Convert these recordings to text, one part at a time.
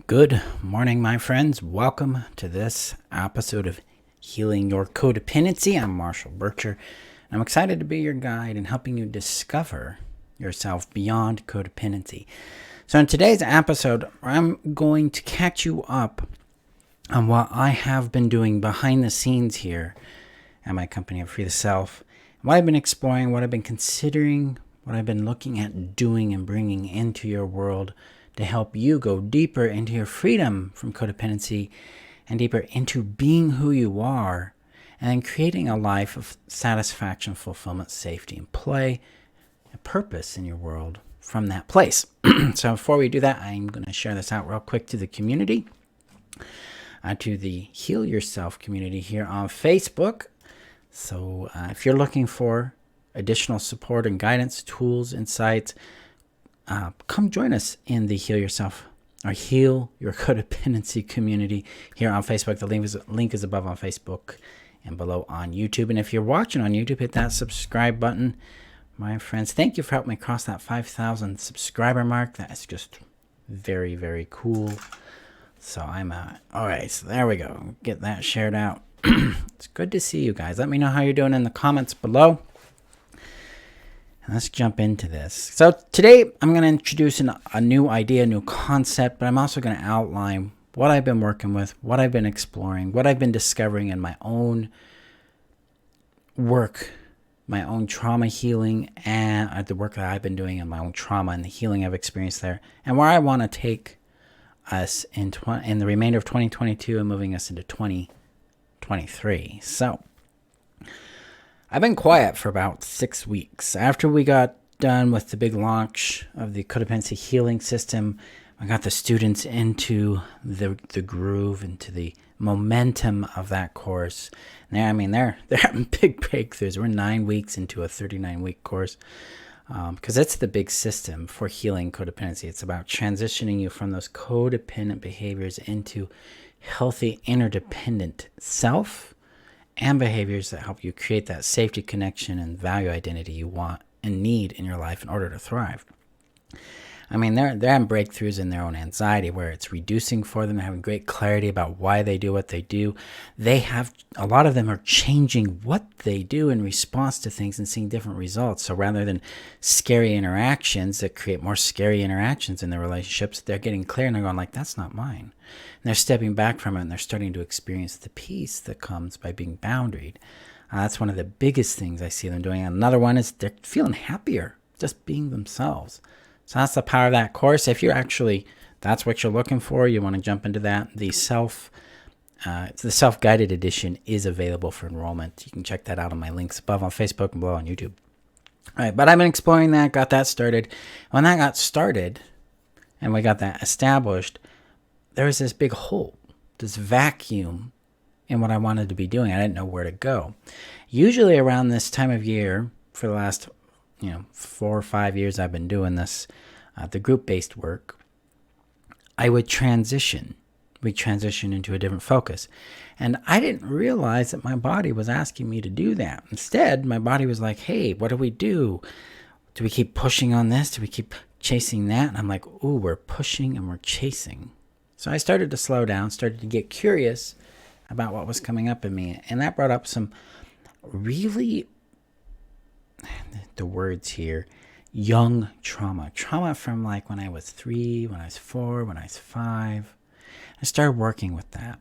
Good morning, my friends. Welcome to this episode of Healing Your Codependency. I'm Marshall Bircher. I'm excited to be your guide in helping you discover yourself beyond codependency. So in today's episode, I'm going to catch you up on what I have been doing behind the scenes here at my company of Free the Self, what I've been exploring, what I've been considering, what I've been looking at doing and bringing into your world to help you go deeper into your freedom from codependency and deeper into being who you are and creating a life of satisfaction, fulfillment, safety, and play, a purpose in your world from that place. So before we do that, I'm going to share this out real quick to the community, to the Heal Yourself community here on Facebook. So if you're looking for additional support and guidance, tools, insights, come join us in the Heal Yourself or Heal Your Codependency community here on Facebook. The link is above on Facebook and below on YouTube. And if you're watching on YouTube, hit that subscribe button. My friends, thank you for helping me cross that 5,000 subscriber mark. That is just very, very cool. So I'm all right, so there we go. Get that shared out. It's good to see you guys. Let me know how you're doing in the comments below. Let's jump into this. So today I'm going to introduce a new idea, a new concept, but I'm also going to outline what I've been working with, what I've been exploring, what I've been discovering in my own work, my own trauma healing, and the work that I've been doing in my own trauma and the healing I've experienced there, and where I want to take us in the remainder of 2022 and moving us into 2023. So I've been quiet for about 6 weeks. After we got done with the big launch of the Codependency Healing System, I got the students into the groove, into the momentum of that course. They're having big breakthroughs. We're 9 weeks into a 39-week course because it's the big system for healing codependency. It's about transitioning you from those codependent behaviors into healthy, interdependent self and behaviors that help you create that safety, connection, and value identity you want and need in your life in order to thrive. I mean, they're having breakthroughs in their own anxiety where it's reducing for them. They're having great clarity about why they do what they do. A lot of them are changing what they do in response to things and seeing different results. So rather than scary interactions that create more scary interactions in their relationships, they're getting clear and they're going like, that's not mine. And they're stepping back from it and they're starting to experience the peace that comes by being boundaried. That's one of the biggest things I see them doing. Another one is they're feeling happier just being themselves. So that's the power of that course. If you're that's what you're looking for, you want to jump into that. The self-guided edition is available for enrollment. You can check that out on my links above on Facebook and below on YouTube. All right, but I've been exploring that, got that started. When that got started and we got that established, there was this big hole, this vacuum in what I wanted to be doing. I didn't know where to go. Usually around this time of year, for the last 4 or 5 years I've been doing this, the group-based work, I would transition. We transition into a different focus. And I didn't realize that my body was asking me to do that. Instead, my body was like, hey, what do we do? Do we keep pushing on this? Do we keep chasing that? And I'm like, ooh, we're pushing and we're chasing. So I started to slow down, started to get curious about what was coming up in me. And that brought up some really, the words here, young trauma from like when I was 3, when I was 4, when I was 5. I started working with that.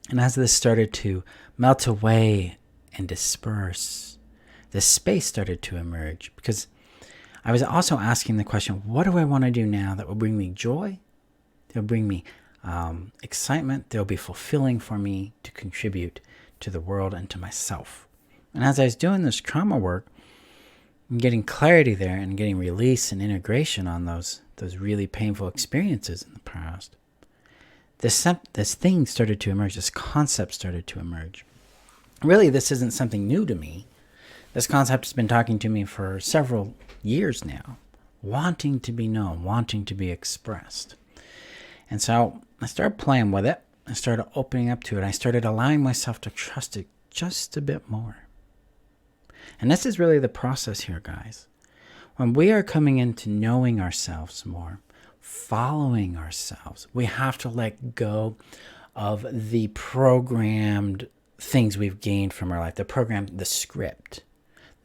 And as this started to melt away and disperse, this space started to emerge because I was also asking the question, what do I want to do now that will bring me joy? That'll bring me excitement. That'll be fulfilling for me to contribute to the world and to myself. And as I was doing this trauma work, and getting clarity there and getting release and integration on those really painful experiences in the past, this thing started to emerge, this concept started to emerge. Really, this isn't something new to me. This concept has been talking to me for several years now, wanting to be known, wanting to be expressed. And so I started playing with it. I started opening up to it. I started allowing myself to trust it just a bit more. And this is really the process here, guys. When we are coming into knowing ourselves more, following ourselves. We have to let go of the programmed things we've gained from our life, the script,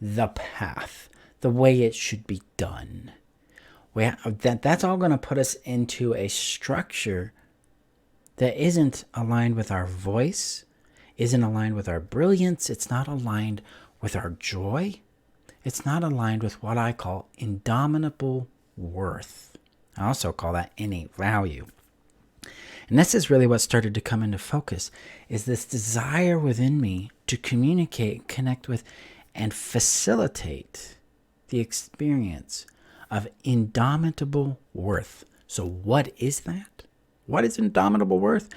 the path, the way it should be done. That's all going to put us into a structure that isn't aligned with our voice, isn't aligned with our brilliance. It's not aligned with our joy. It's not aligned with what I call indomitable worth. I also call that innate value. And this is really what started to come into focus, is this desire within me to communicate, connect with, and facilitate the experience of indomitable worth. So what is that? What is indomitable worth?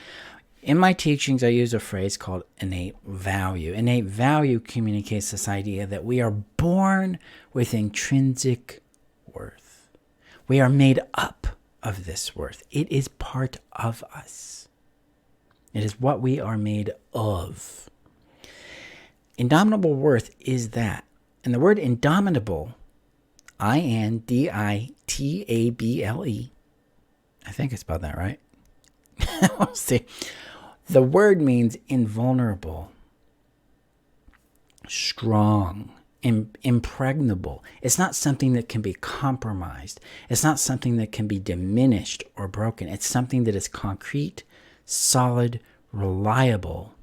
In my teachings, I use a phrase called innate value. Innate value communicates this idea that we are born with intrinsic worth. We are made up of this worth. It is part of us. It is what we are made of. Indomitable worth is that. And the word indomitable, I-N-D-I-T-A-B-L-E, I think I spelled that right. We'll see. The word means invulnerable, strong, impregnable. It's not something that can be compromised. It's not something that can be diminished or broken. It's something that is concrete, solid, reliable,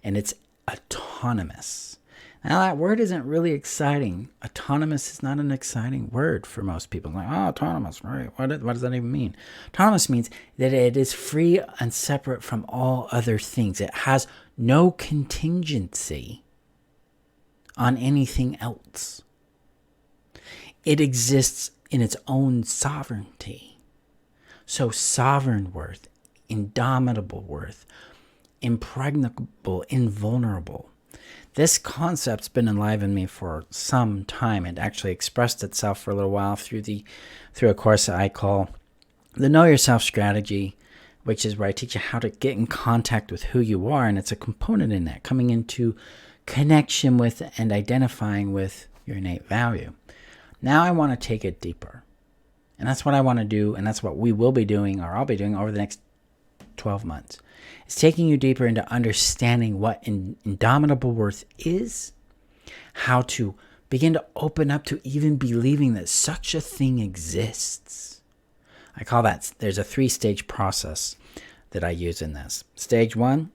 and it's autonomous. Now, that word isn't really exciting. Autonomous is not an exciting word for most people. Like, oh, autonomous, right? What does that even mean? Autonomous means that it is free and separate from all other things. It has no contingency on anything else. It exists in its own sovereignty. So sovereign worth, indomitable worth, impregnable, invulnerable. This concept's been alive in me for some time. It actually expressed itself for a little while through a course that I call the Know Yourself Strategy, which is where I teach you how to get in contact with who you are, and it's a component in that, coming into connection with and identifying with your innate value. Now I want to take it deeper, and that's what I want to do, and that's what we will be doing, or I'll be doing over the next 12 months. It's taking you deeper into understanding what indomitable worth is, how to begin to open up to even believing that such a thing exists. I call that, there's a 3-stage process that I use in this. Stage 1,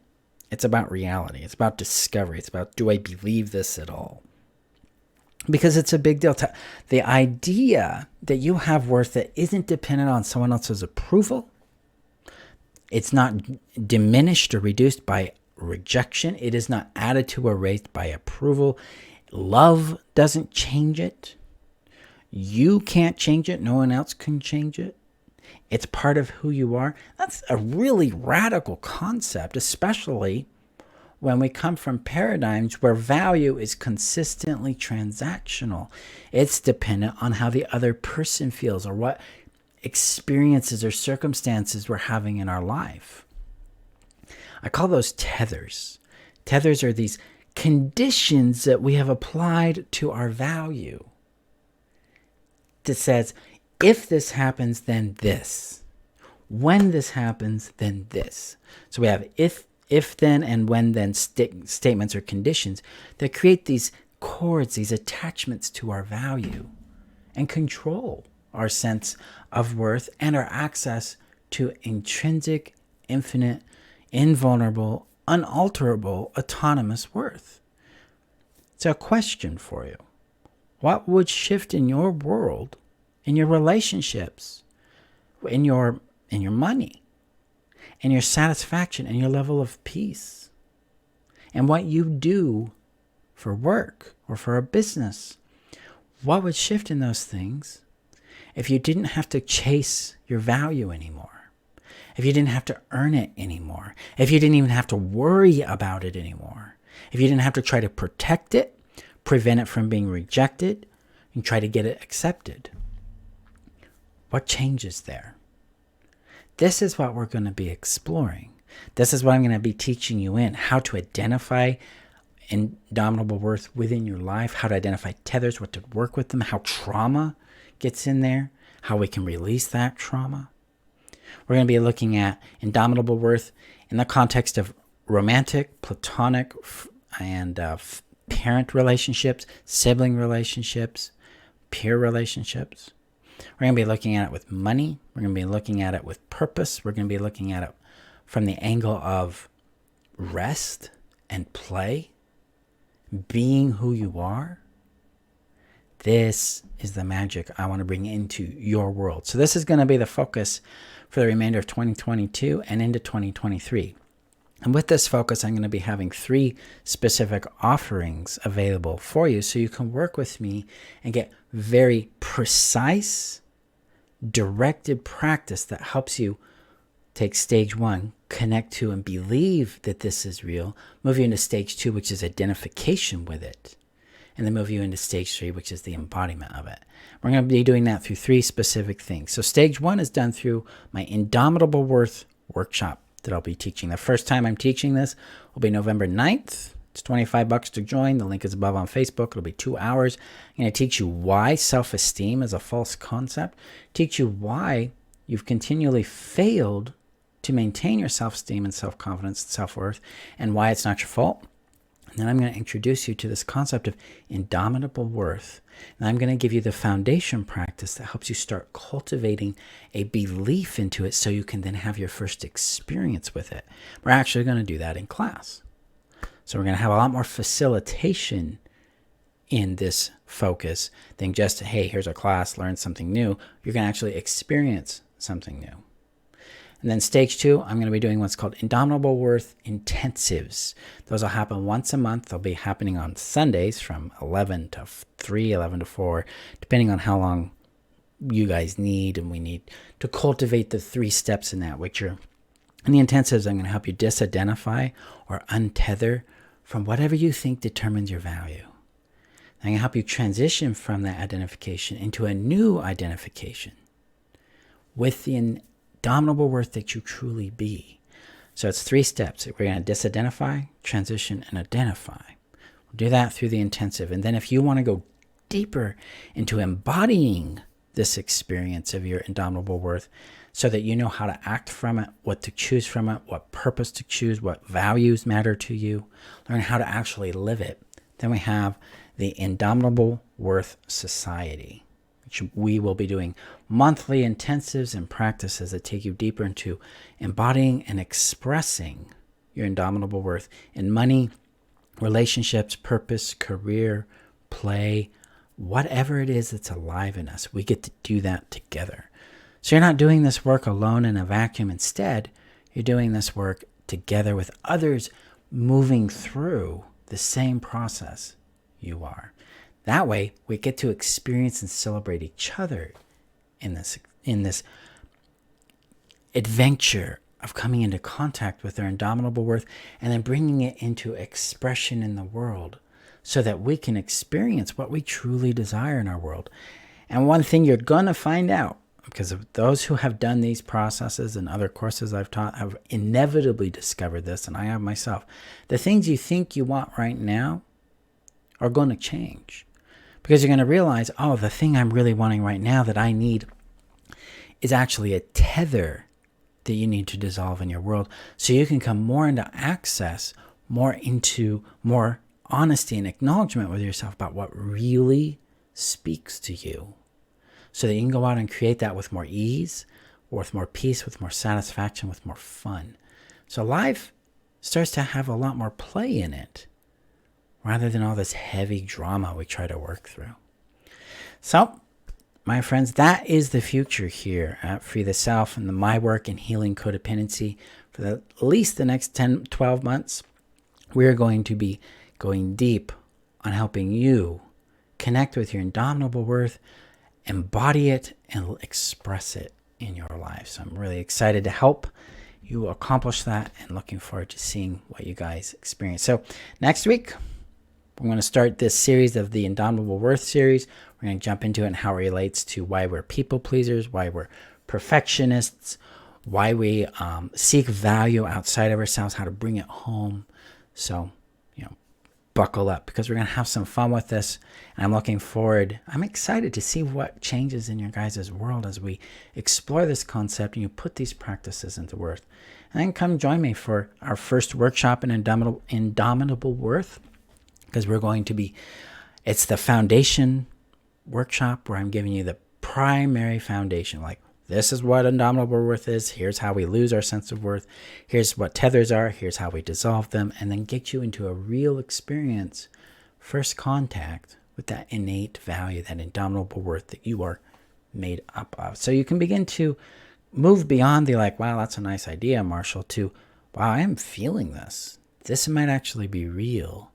it's about reality. It's about discovery. It's about, do I believe this at all? Because it's a big deal. The idea that you have worth that isn't dependent on someone else's approval, it's not diminished or reduced by rejection. It is not added to or raised by approval. Love doesn't change it. You can't change it. No one else can change it. It's part of who you are. That's a really radical concept, especially when we come from paradigms where value is consistently transactional. It's dependent on how the other person feels or what experiences or circumstances we're having in our life. I call those tethers. Tethers are these conditions that we have applied to our value. That says, if this happens, then this. When this happens, then this. So we have if then, and when then statements or conditions that create these cords, these attachments to our value and control our sense of worth and our access to intrinsic, infinite, invulnerable, unalterable, autonomous worth. So a question for you. What would shift in your world, in your relationships, in your money, in your satisfaction, and your level of peace, and what you do for work or for a business? What would shift in those things if you didn't have to chase your value anymore? If you didn't have to earn it anymore? If you didn't even have to worry about it anymore? If you didn't have to try to protect it, prevent it from being rejected, and try to get it accepted? What changes there? This is what we're going to be exploring. This is what I'm going to be teaching you in, how to identify indomitable worth within your life, how to identify tethers, what to work with them, how trauma gets in there, how we can release that trauma. We're going to be looking at indomitable worth in the context of romantic, platonic, and parent relationships, sibling relationships, peer relationships. We're going to be looking at it with money. We're going to be looking at it with purpose. We're going to be looking at it from the angle of rest and play, being who you are. This is the magic I want to bring into your world. So this is going to be the focus for the remainder of 2022 and into 2023. And with this focus, I'm going to be having 3 specific offerings available for you so you can work with me and get very precise, directed practice that helps you take stage 1, connect to and believe that this is real, move you into stage 2, which is identification with it, and then move you into stage 3, which is the embodiment of it. We're going to be doing that through 3 specific things. So stage 1 is done through my Indomitable Worth Workshop that I'll be teaching. The first time I'm teaching this will be November 9th. It's $25 to join. The link is above on Facebook. It'll be 2 hours. I'm going to teach you why self-esteem is a false concept, teach you why you've continually failed to maintain your self-esteem and self-confidence and self-worth, and why it's not your fault. And then I'm going to introduce you to this concept of indomitable worth. And I'm going to give you the foundation practice that helps you start cultivating a belief into it so you can then have your first experience with it. We're actually going to do that in class. So we're going to have a lot more facilitation in this focus than just, hey, here's a class, learn something new. You're going to actually experience something new. And then stage 2, I'm going to be doing what's called Indomitable Worth Intensives. Those will happen once a month. They'll be happening on Sundays from 11 to 3, 11 to 4, depending on how long you guys need. And we need to cultivate the 3 steps in that, which are, in the intensives, I'm going to help you disidentify or untether from whatever you think determines your value. I'm going to help you transition from that identification into a new identification with the indomitable worth that you truly be. So it's 3 steps. We're going to disidentify, transition, and identify. We'll do that through the intensive. And then if you want to go deeper into embodying this experience of your indomitable worth so that you know how to act from it, what to choose from it, what purpose to choose, what values matter to you, learn how to actually live it, then we have the Indomitable Worth Society, which we will be doing monthly intensives and practices that take you deeper into embodying and expressing your indomitable worth in money, relationships, purpose, career, play, whatever it is that's alive in us. We get to do that together. So you're not doing this work alone in a vacuum. Instead, you're doing this work together with others moving through the same process you are. That way, we get to experience and celebrate each other in this adventure of coming into contact with our indomitable worth and then bringing it into expression in the world so that we can experience what we truly desire in our world. And one thing you're going to find out, because of those who have done these processes and other courses I've taught have inevitably discovered this, and I have myself, the things you think you want right now are going to change. Because you're going to realize, oh, the thing I'm really wanting right now that I need is actually a tether that you need to dissolve in your world so you can come more into access, more into more honesty and acknowledgement with yourself about what really speaks to you so that you can go out and create that with more ease, with more peace, with more satisfaction, with more fun. So life starts to have a lot more play in it, rather than all this heavy drama we try to work through. So, my friends, that is the future here at Free the Self and my work in healing codependency for at least the next 10, 12 months. We're going to be going deep on helping you connect with your indomitable worth, embody it, and express it in your life. So I'm really excited to help you accomplish that and looking forward to seeing what you guys experience. So next week, we're going to start this series of the Indomitable Worth series. We're going to jump into it and how it relates to why we're people pleasers, why we're perfectionists, why we seek value outside of ourselves, how to bring it home. So, buckle up, because we're going to have some fun with this. And I'm excited to see what changes in your guys' world as we explore this concept and you put these practices into worth. And then come join me for our first workshop in Indomitable Worth, because it's the foundation workshop where I'm giving you the primary foundation. Like, this is what Indomitable Worth is. Here's how we lose our sense of worth. Here's what tethers are. Here's how we dissolve them. And then get you into a real experience, first contact with that innate value, that indomitable worth that you are made up of. So you can begin to move beyond the like, wow, that's a nice idea, Marshall, to, wow, I am feeling this. This might actually be real.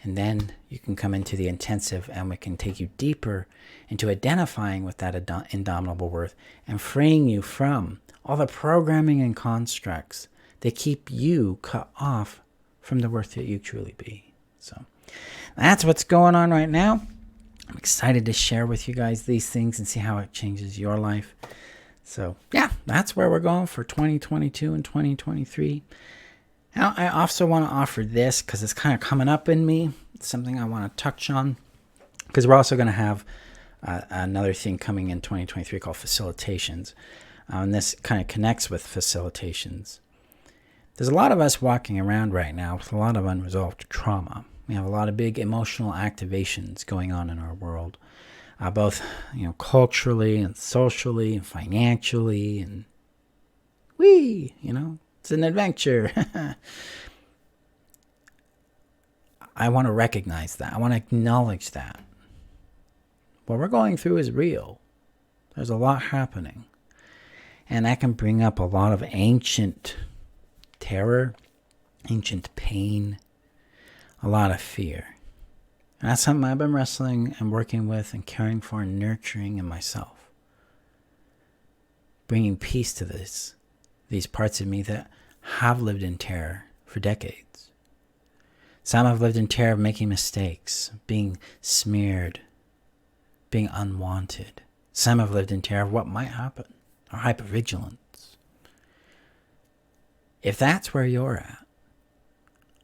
And then you can come into the intensive and we can take you deeper into identifying with that indomitable worth and freeing you from all the programming and constructs that keep you cut off from the worth that you truly be. So that's what's going on right now. I'm excited to share with you guys these things and see how it changes your life. So yeah, that's where we're going for 2022 and 2023. Now, I also want to offer this because it's kind of coming up in me. It's something I want to touch on, because we're also going to have another thing coming in 2023 called facilitations. And this kind of connects with facilitations. There's a lot of us walking around right now with a lot of unresolved trauma. We have a lot of big emotional activations going on in our world, both culturally and socially and financially, and it's an adventure. I want to recognize that. I want to acknowledge that. What we're going through is real. There's a lot happening. And that can bring up a lot of ancient terror, ancient pain, a lot of fear. And that's something I've been wrestling and working with and caring for and nurturing in myself. Bringing peace to these parts of me that have lived in terror for decades. Some have lived in terror of making mistakes, being smeared, being unwanted. Some have lived in terror of what might happen, or hypervigilance. If that's where you're at,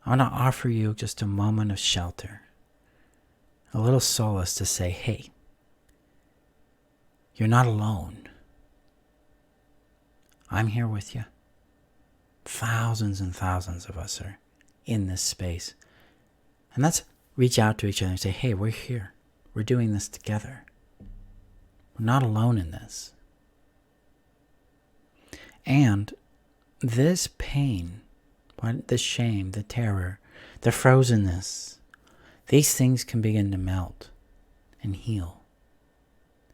I want to offer you just a moment of shelter, a little solace to say, hey, you're not alone. I'm here with you. Thousands and thousands of us are in this space. And let's reach out to each other and say, hey, we're here. We're doing this together. We're not alone in this. And this pain, the shame, the terror, the frozenness, these things can begin to melt and heal.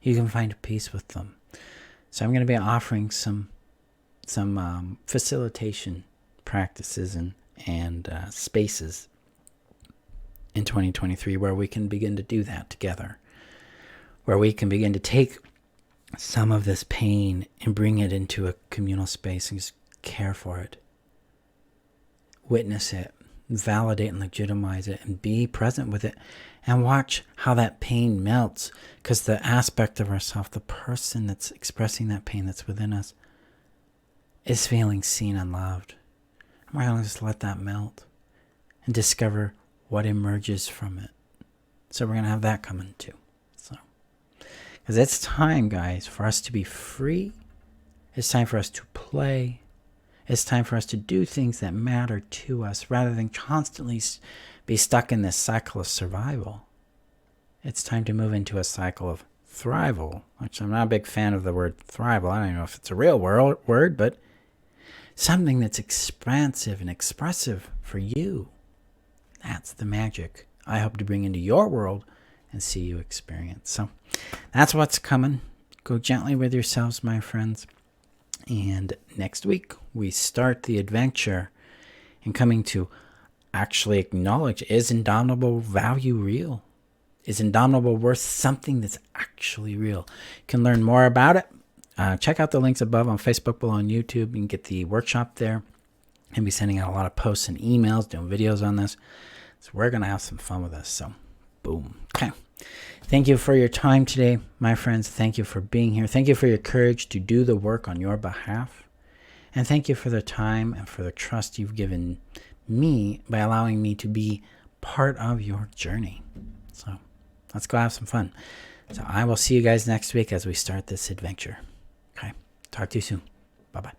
You can find peace with them. So I'm going to be offering some facilitation practices and spaces in 2023 where we can begin to do that together, where we can begin to take some of this pain and bring it into a communal space and just care for it, witness it, validate and legitimize it, and be present with it, and watch how that pain melts, because the aspect of ourself, the person that's expressing that pain that's within us, is feeling seen and loved. And we're going to just let that melt and discover what emerges from it. So we're going to have that coming too. Because it's time, guys, for us to be free. It's time for us to play. It's time for us to do things that matter to us rather than constantly be stuck in this cycle of survival. It's time to move into a cycle of thrival, which I'm not a big fan of the word thrival. I don't know if it's a real word, but something that's expansive and expressive for you. That's the magic I hope to bring into your world and see you experience. So that's what's coming. Go gently with yourselves, my friends. And next week, we start the adventure in coming to actually acknowledge, is indomitable value real? Is indomitable worth something that's actually real? You can learn more about it. Check out the links above on Facebook, below on YouTube. You can get the workshop there. I'll be sending out a lot of posts and emails, doing videos on this. So we're going to have some fun with this. So boom. Okay. Thank you for your time today, my friends. Thank you for being here. Thank you for your courage to do the work on your behalf. And thank you for the time and for the trust you've given me by allowing me to be part of your journey. So let's go have some fun. So I will see you guys next week as we start this adventure. Okay. Talk to you soon. Bye-bye.